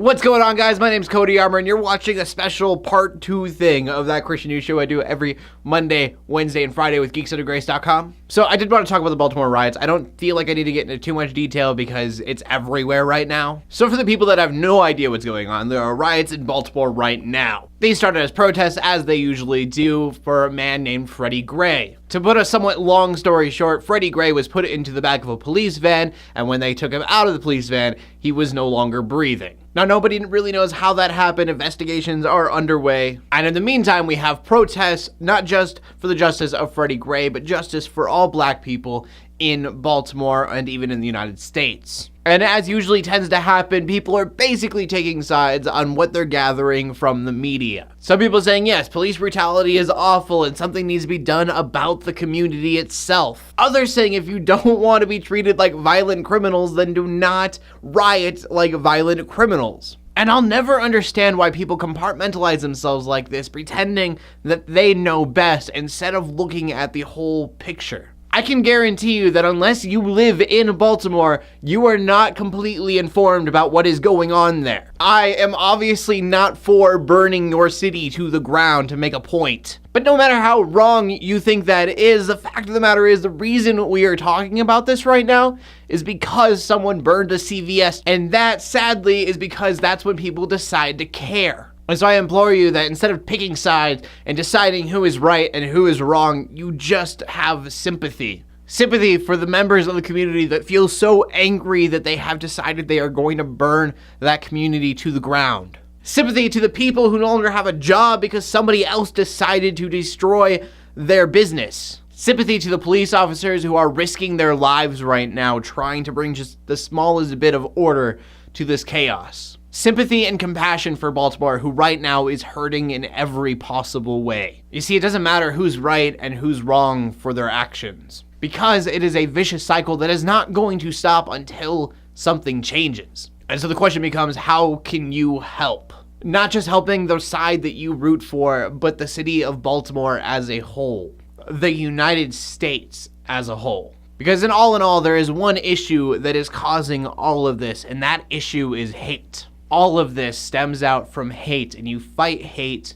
What's going on, guys? My name's Cody Armour, and you're watching a special part 2 thing of that Christian news show I do every Monday, Wednesday, and Friday with geeksundergrace.com. So I did want to talk about the Baltimore Riots. I don't feel like I need to get into too much detail because it's everywhere right now. So for the people that have no idea what's going on, there are riots in Baltimore right now. They started as protests, as they usually do, for a man named Freddie Gray. To put a somewhat long story short, Freddie Gray was put into the back of a police van, and when they took him out of the police van, he was no longer breathing. Now, nobody really knows how that happened. Investigations are underway. And in the meantime, we have protests, not just for the justice of Freddie Gray, but justice for all black people in Baltimore and even in the United States. And as usually tends to happen, people are basically taking sides on what they're gathering from the media. Some people saying, yes, police brutality is awful and something needs to be done about the community itself. Others saying if you don't want to be treated like violent criminals, then do not riot like violent criminals. And I'll never understand why people compartmentalize themselves like this, pretending that they know best instead of looking at the whole picture. I can guarantee you that unless you live in Baltimore, you are not completely informed about what is going on there. I am obviously not for burning your city to the ground to make a point. But no matter how wrong you think that is, the fact of the matter is the reason we are talking about this right now is because someone burned a CVS, and that sadly is because that's when people decide to care. And so I implore you that instead of picking sides and deciding who is right and who is wrong, you just have sympathy. Sympathy for the members of the community that feel so angry that they have decided they are going to burn that community to the ground. Sympathy to the people who no longer have a job because somebody else decided to destroy their business. Sympathy to the police officers who are risking their lives right now trying to bring just the smallest bit of order to this chaos. Sympathy and compassion for Baltimore, who right now is hurting in every possible way. You see, it doesn't matter who's right and who's wrong for their actions, because it is a vicious cycle that is not going to stop until something changes. And so the question becomes, how can you help? Not just helping the side that you root for, but the city of Baltimore as a whole, the United States as a whole. Because in all, there is one issue that is causing all of this, and that issue is hate. All of this stems out from hate, and you fight hate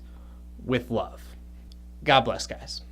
with love. God bless, guys.